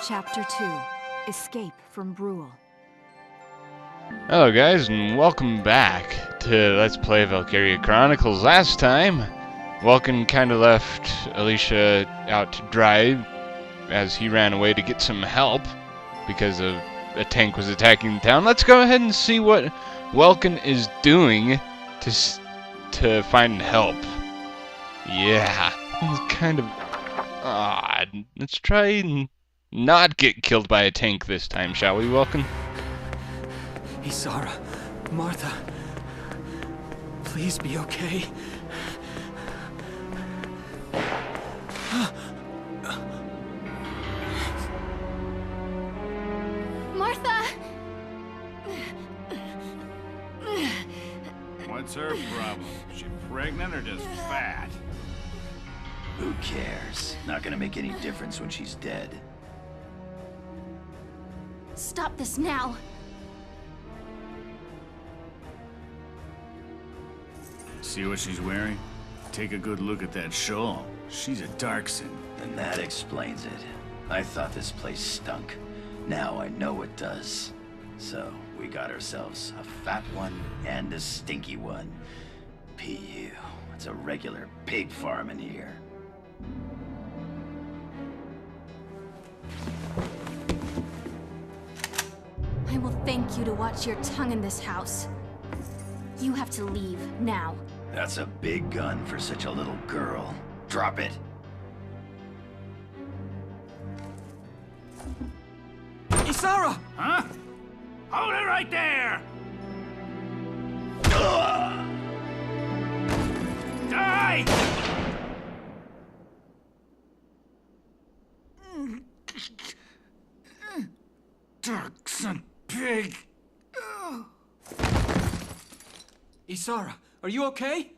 Chapter 2. Escape from Bruhl. Hello guys, and welcome back to Let's Play Valkyria Chronicles. Last time, Welkin kinda left Alicia out to dry as he ran away to get some help because a tank was attacking the town. Let's go ahead and see what Welkin is doing to find help. Yeah, it's kind of odd. Let's try and not get killed by a tank this time, shall we, Welkin? Isara, Martha, please be okay. Martha! What's her problem? She pregnant or just fat? Who cares? Not gonna make any difference when she's dead. Stop this now! See what she's wearing? Take a good look at that shawl. She's a Darkson. And that explains it. I thought this place stunk. Now I know it does. So, we got ourselves a fat one and a stinky one. PU. It's a regular pig farm in here. I will thank you to watch your tongue in this house. You have to leave, now. That's a big gun for such a little girl. Drop it. Isara! Huh? Hold it right there! Ugh! Die! Darkson pig! Isara, are you okay?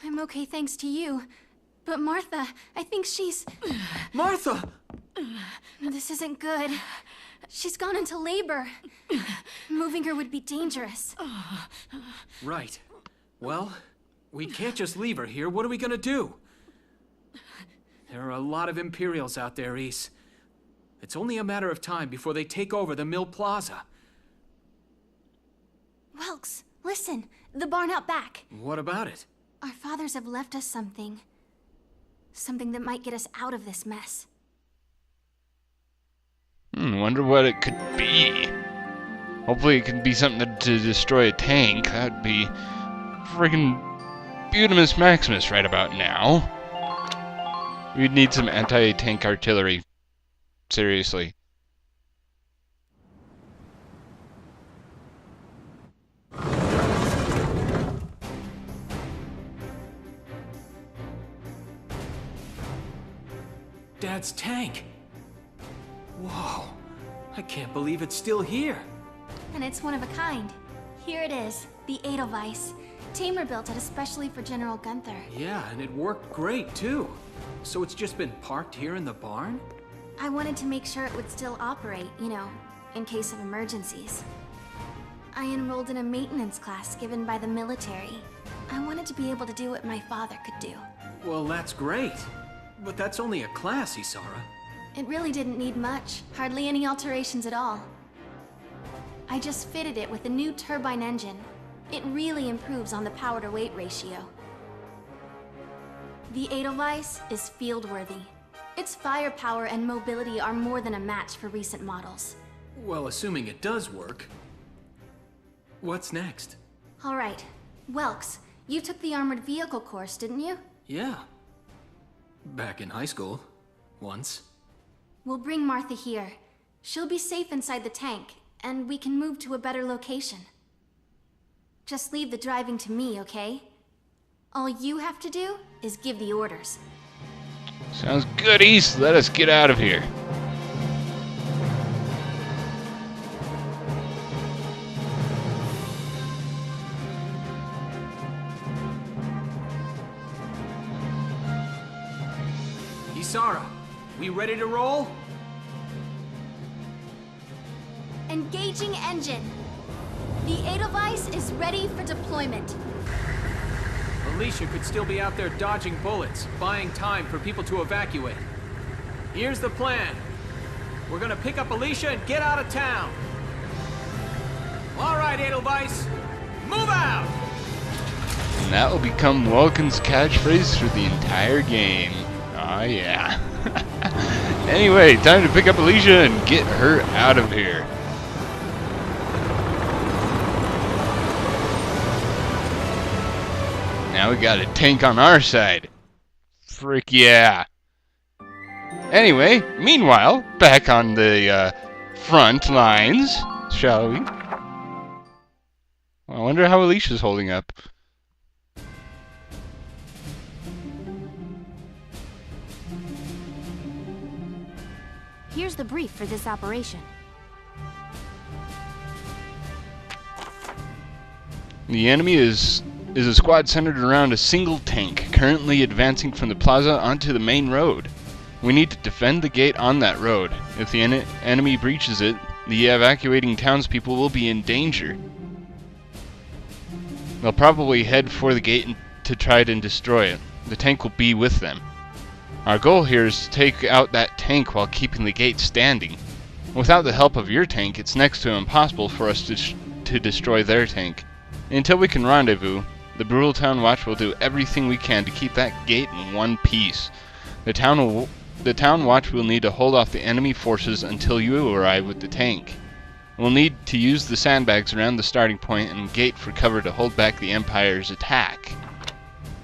I'm okay thanks to you. But Martha, I think she's... Martha! This isn't good. She's gone into labor. Moving her would be dangerous. Right. Well, we can't just leave her here. What are we gonna do? There are a lot of Imperials out there, Is. It's only a matter of time before they take over the Mill Plaza. Welks, listen. The barn out back. What about it? Our fathers have left us something. Something that might get us out of this mess. Wonder what it could be. Hopefully it can be something to destroy a tank. That'd be friggin' Butimus Maximus right about now. We'd need some anti-tank artillery. Seriously. Dad's tank. Whoa. I can't believe it's still here. And it's one of a kind. Here it is, the Edelweiss. Tamer built it especially for General Gunther. Yeah, and it worked great, too. So it's just been parked here in the barn? I wanted to make sure it would still operate, you know, in case of emergencies. I enrolled in a maintenance class given by the military. I wanted to be able to do what my father could do. Well, that's great. But that's only a class, Isara. It really didn't need much, hardly any alterations at all. I just fitted it with a new turbine engine. It really improves on the power-to-weight ratio. The Edelweiss is field-worthy. Its firepower and mobility are more than a match for recent models. Well, assuming it does work. What's next? All right, Welks, you took the armored vehicle course, didn't you? Yeah. Back in high school. Once. We'll bring Martha here. She'll be safe inside the tank, and we can move to a better location. Just leave the driving to me, okay? All you have to do is give the orders. Sounds good, East. Let us get out of here. Isara, we ready to roll? Engaging engine. The Edelweiss is ready for deployment. Alicia could still be out there dodging bullets, buying time for people to evacuate. Here's the plan. We're gonna pick up Alicia and get out of town. All right, Edelweiss, move out! And that will become Welkin's catchphrase for the entire game. Oh yeah. Anyway, time to pick up Alicia and get her out of here. Now we got a tank on our side. Frick yeah. Anyway, meanwhile, back on the front lines, shall we? I wonder how Alicia's holding up. Here's the brief for this operation. The enemy is a squad centered around a single tank, currently advancing from the plaza onto the main road. We need to defend the gate on that road. If the enemy breaches it, the evacuating townspeople will be in danger. They'll probably head for the gate to try to destroy it. The tank will be with them. Our goal here is to take out that tank while keeping the gate standing. Without the help of your tank, it's next to impossible for us to destroy their tank. Until we can rendezvous, the Bruhl Town Watch will do everything we can to keep that gate in one piece. The Town Watch will need to hold off the enemy forces until you arrive with the tank. We'll need to use the sandbags around the starting point and gate for cover to hold back the Empire's attack.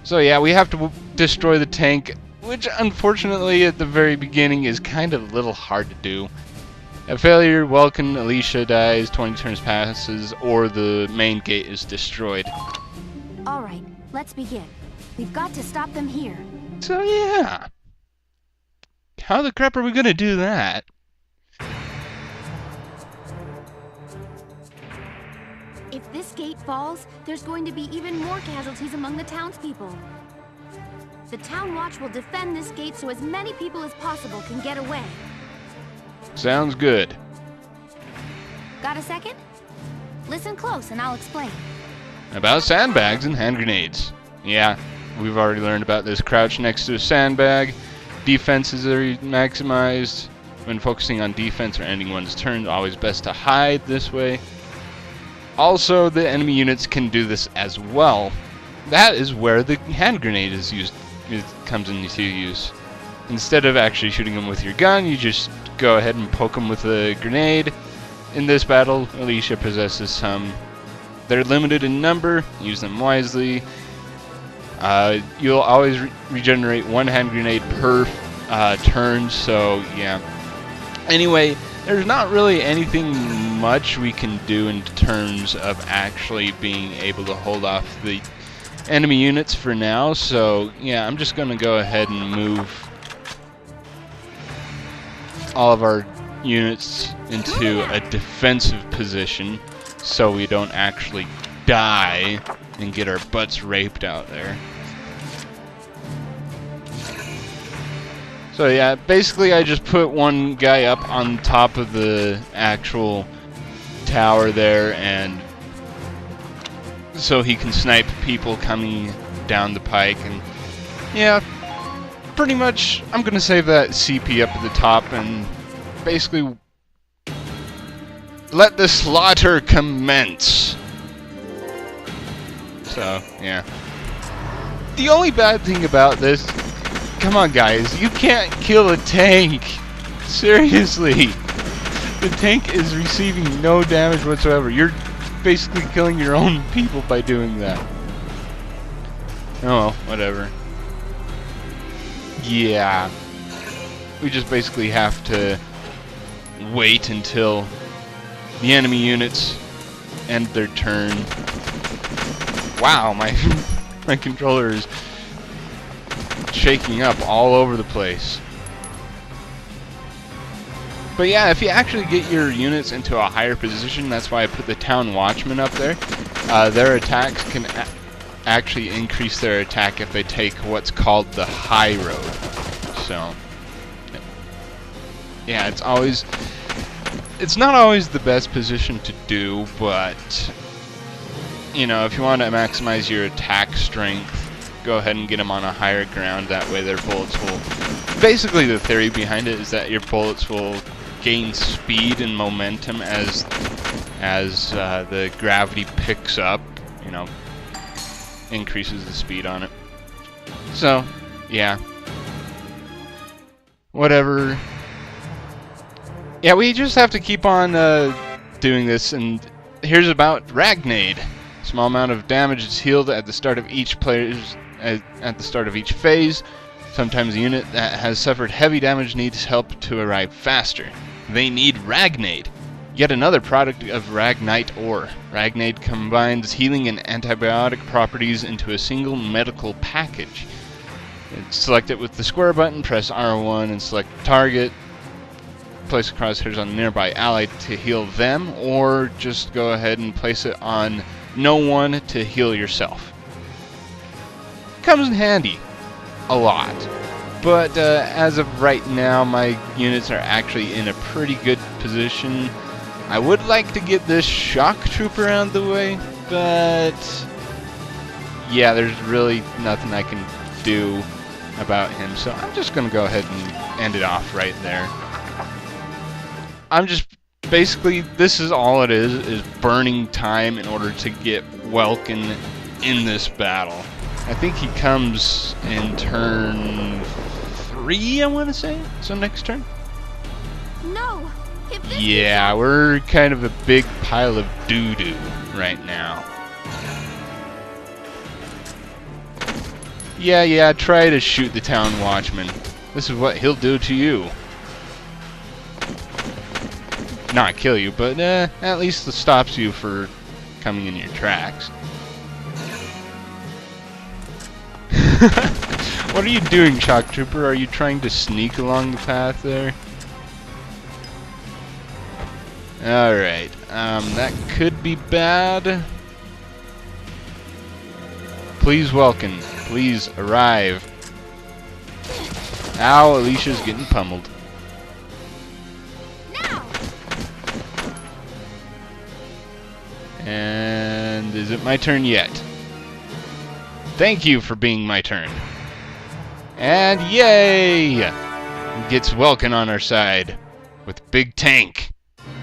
So yeah, we have to destroy the tank, which unfortunately at the very beginning is kind of a little hard to do. A failure, Welkin, Alicia dies, 20 turns passes, or the main gate is destroyed. Alright, let's begin. We've got to stop them here. So yeah. How the crap are we gonna do that? If this gate falls, there's going to be even more casualties among the townspeople. The Town Watch will defend this gate so as many people as possible can get away. Sounds good. Got a second? Listen close and I'll explain. About sandbags and hand grenades. Yeah, we've already learned about this. Crouch next to a sandbag. Defenses are maximized. When focusing on defense or ending one's turn, always best to hide this way. Also, the enemy units can do this as well. That is where the hand grenade is used. It comes into use. Instead of actually shooting them with your gun, you just go ahead and poke them with a grenade. In this battle, Alicia possesses some. They're limited in number. Use them wisely. You'll always regenerate one hand grenade per turn, so yeah. Anyway, there's not really anything much we can do in terms of actually being able to hold off the enemy units for now, so yeah, I'm just going to go ahead and move all of our units into a defensive position so we don't actually die and get our butts raped out there. So yeah, basically I just put one guy up on top of the actual tower there, and so he can snipe people coming down the pike. And yeah, pretty much I'm gonna save that CP up at the top and basically let the slaughter commence. So yeah, the only bad thing about this, come on guys, you can't kill a tank. Seriously. The tank is receiving no damage whatsoever. You're basically killing your own people by doing that. Oh well, whatever. Yeah. We just basically have to wait until the enemy units end their turn. Wow, my my controller is shaking up all over the place. But yeah, if you actually get your units into a higher position, that's why I put the Town Watchmen up there. Their attacks can actually increase their attack if they take what's called the high road. So yeah, it's not always the best position to do, but you know, if you want to maximize your attack strength, go ahead and get them on a higher ground. That way their bullets will... Basically the theory behind it is that your bullets will gain speed and momentum as the gravity picks up, you know, increases the speed on it. So, yeah. Whatever. Yeah, we just have to keep on doing this, and here's about Ragnade. Small amount of damage is healed at the start of each player's at the start of each phase. Sometimes a unit that has suffered heavy damage needs help to arrive faster. They need Ragnade, yet another product of Ragnite ore. Ragnade combines healing and antibiotic properties into a single medical package. Select it with the square button, press R1 and select target. Place crosshairs on a nearby ally to heal them, or just go ahead and place it on no one to heal yourself. Comes in handy a lot, but as of right now my units are actually in a pretty good position. I would like to get this shock trooper out of the way, but yeah, there's really nothing I can do about him, so I'm just gonna go ahead and end it off right there. I'm just basically, this is all it is burning time in order to get Welkin in this battle. I think he comes in turn 3, I want to say, so next turn. No! Yeah, we're kind of a big pile of doo-doo right now. Yeah, try to shoot the town watchman. This is what he'll do to you. Not kill you, but at least it stops you for coming in your tracks. What are you doing, Shock Trooper? Are you trying to sneak along the path there? Alright, that could be bad. Please, Welkin, please arrive. Ow, Alicia's getting pummeled. Now! And is it my turn yet? Thank you for being my turn. And yay! Gets Welkin on our side with big tank.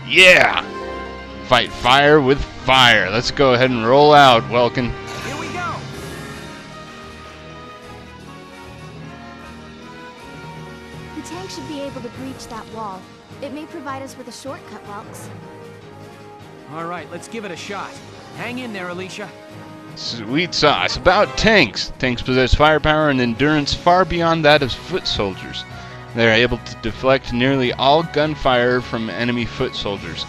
Yeah! Fight fire with fire. Let's go ahead and roll out, Welkin. Here we go! The tank should be able to breach that wall. It may provide us with a shortcut, Welks. All right, let's give it a shot. Hang in there, Alicia. Sweet sauce. About tanks. Tanks possess firepower and endurance far beyond that of foot soldiers. They are able to deflect nearly all gunfire from enemy foot soldiers.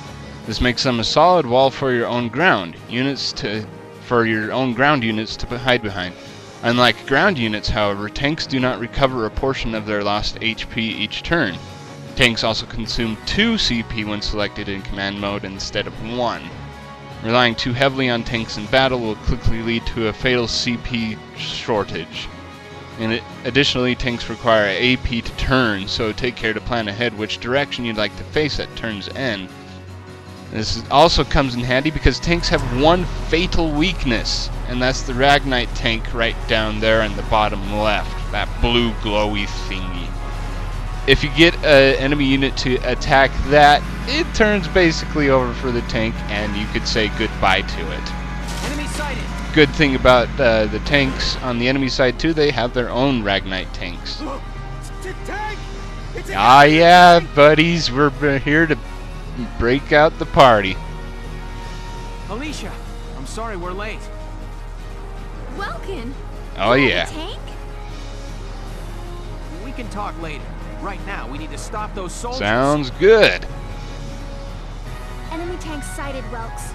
This makes them a solid wall for your own ground units to hide behind. Unlike ground units, however, tanks do not recover a portion of their lost HP each turn. Tanks also consume 2 CP when selected in command mode instead of 1. Relying too heavily on tanks in battle will quickly lead to a fatal CP shortage. And additionally, tanks require AP to turn, so take care to plan ahead which direction you'd like to face at turn's end. This also comes in handy because tanks have one fatal weakness, and that's the Ragnite tank right down there in the bottom left, that blue glowy thingy. If you get an enemy unit to attack that, it turns basically over for the tank, and you could say goodbye to it. Enemy sighted! Good thing about the tanks on the enemy side too, they have their own Ragnite tanks. Ah yeah, buddies, we're here to break out the party. Alicia, I'm sorry we're late. Welkin! Oh yeah. Tank? We can talk later. Right now, we need to stop those soldiers. Sounds good. Enemy tank sighted, Welks.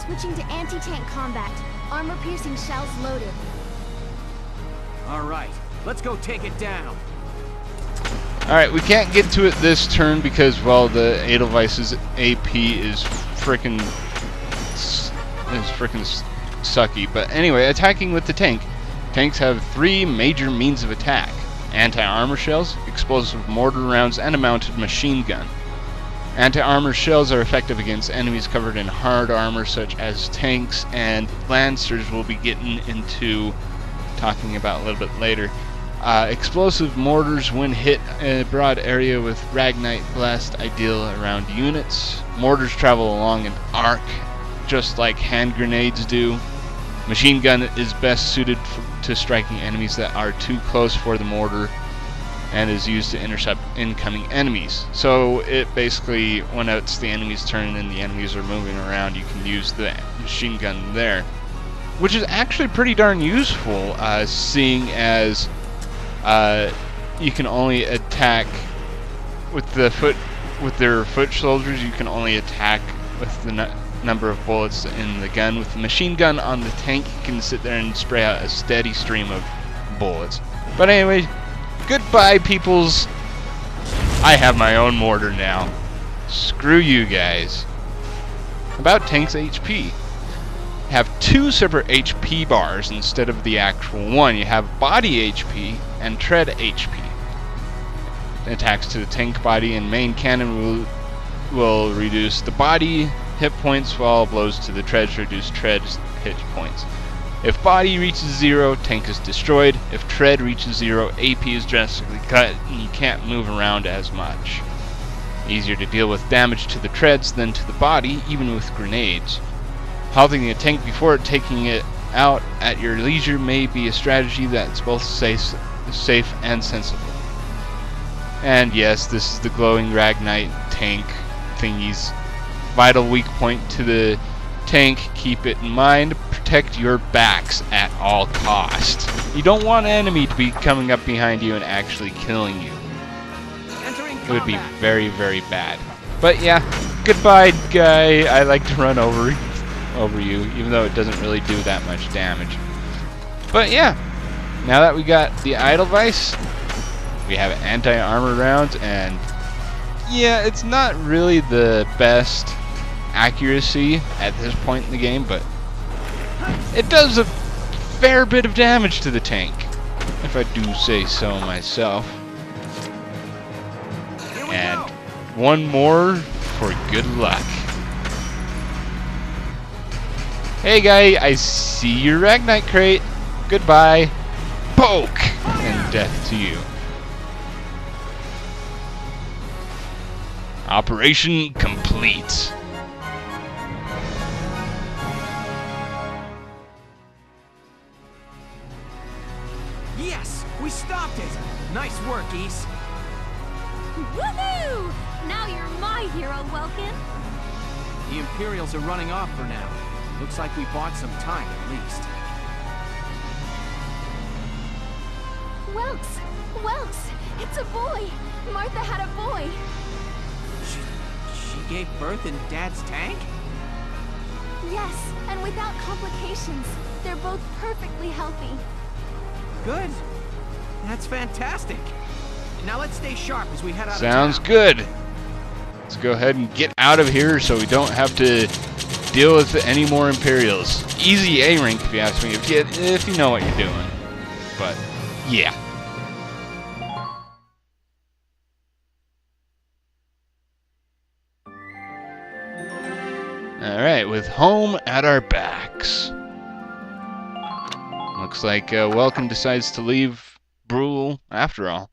Switching to anti-tank combat. Armor-piercing shells loaded. All right, let's go take it down. Alright, we can't get to it this turn because, well, the Edelweiss's AP is frickin' sucky. But anyway, attacking with the tank. Tanks have 3 major means of attack. Anti-armor shells, explosive mortar rounds, and a mounted machine gun. Anti-armor shells are effective against enemies covered in hard armor such as tanks and lancers we'll be getting into talking about a little bit later. Explosive mortars when hit in a broad area with Ragnite blast ideal around units. Mortars travel along an arc just like hand grenades do. Machine gun is best suited to striking enemies that are too close for the mortar and is used to intercept incoming enemies. So it basically, when it's the enemy's turn and the enemies are moving around, you can use the machine gun there, which is actually pretty darn useful, seeing as you can only attack with their foot soldiers. You can only attack with the number of bullets in the gun. With the machine gun on the tank, you can sit there and spray out a steady stream of bullets. But anyway, goodbye, peoples. I have my own mortar now. Screw you guys. About tank's HP. Have two separate HP bars instead of the actual one. You have body HP and tread HP. Attacks to the tank body and main cannon will reduce the body hit points, while blows to the treads reduce tread hit points. If body reaches 0, tank is destroyed. If tread reaches 0, AP is drastically cut and you can't move around as much. Easier to deal with damage to the treads than to the body, even with grenades. Halting a tank before taking it out at your leisure may be a strategy that's both safe and sensible. And yes, this is the glowing Ragnite tank thingies. Vital weak point to the tank, keep it in mind, protect your backs at all cost. You don't want an enemy to be coming up behind you and actually killing you. It would be very, very bad. But yeah, goodbye, guy. I like to run over you, even though it doesn't really do that much damage. But yeah, now that we got the idle vice, we have anti-armor rounds, and yeah, it's not really the best accuracy at this point in the game, but it does a fair bit of damage to the tank, if I do say so myself. And one more for good luck. Hey guy, I see your Ragnite crate. Goodbye. Poke! And death to you. Operation complete. Yes! We stopped it! Nice work, Ys. Woohoo! Now you're my hero, Welkin. The Imperials are running off for now. Looks like we bought some time at least. Welks! It's a boy! Martha had a boy! She gave birth in Dad's tank? Yes, and without complications. They're both perfectly healthy. Good. That's fantastic. Now let's stay sharp as we head out Sounds of town. good. Let's go ahead and get out of here so we don't have to deal with any more Imperials. Easy A rank, if you ask me, if you know what you're doing. But yeah. Alright, with home at our backs. Looks like Welkin decides to leave Bruhl after all.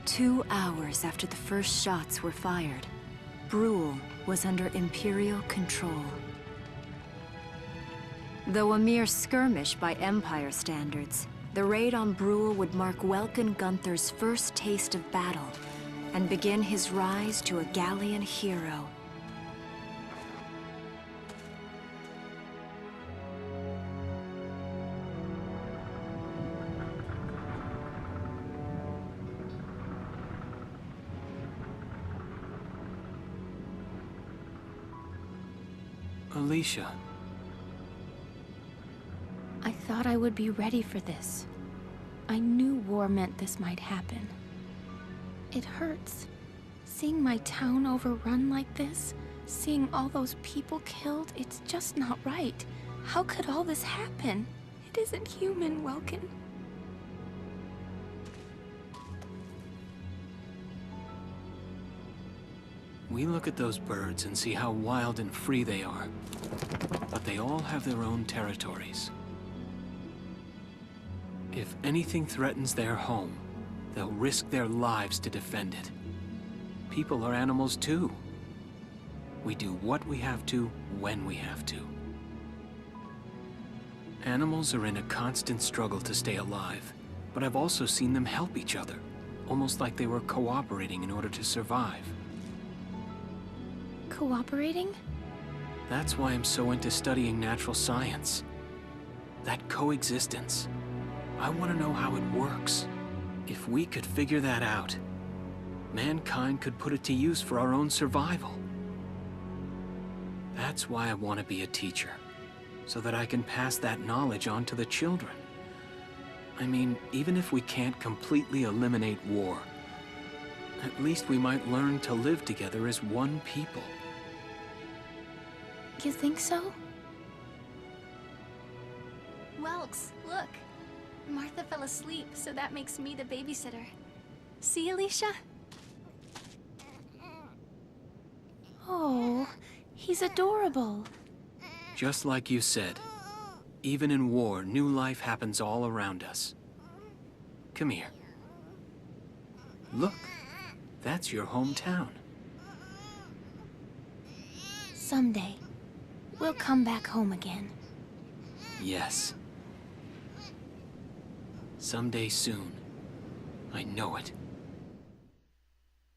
Two hours after the first shots were fired, Bruhl was under Imperial control. Though a mere skirmish by Empire standards, the raid on Bruhl would mark Welkin Gunther's first taste of battle and begin his rise to a Gallian hero. Alicia. I thought I would be ready for this. I knew war meant this might happen. It hurts. Seeing my town overrun like this, seeing all those people killed, it's just not right. How could all this happen? It isn't human, Welkin. We look at those birds and see how wild and free they are. they all have their own territories. If anything threatens their home, they'll risk their lives to defend it. People are animals too. We do what we have to, when we have to. Animals are in a constant struggle to stay alive, but I've also seen them help each other, almost like they were cooperating in order to survive. Cooperating? That's why I'm so into studying natural science. That coexistence. I want to know how it works. If we could figure that out, mankind could put it to use for our own survival. That's why I want to be a teacher, so that I can pass that knowledge on to the children. I mean, even if we can't completely eliminate war, at least we might learn to live together as one people. You think so? Welks, look. Martha fell asleep, so that makes me the babysitter. See, Alicia? Oh, he's adorable. Just like you said, even in war, new life happens all around us. Come here. Look, that's your hometown. Someday, we'll come back home again. Yes. Someday soon. I know it.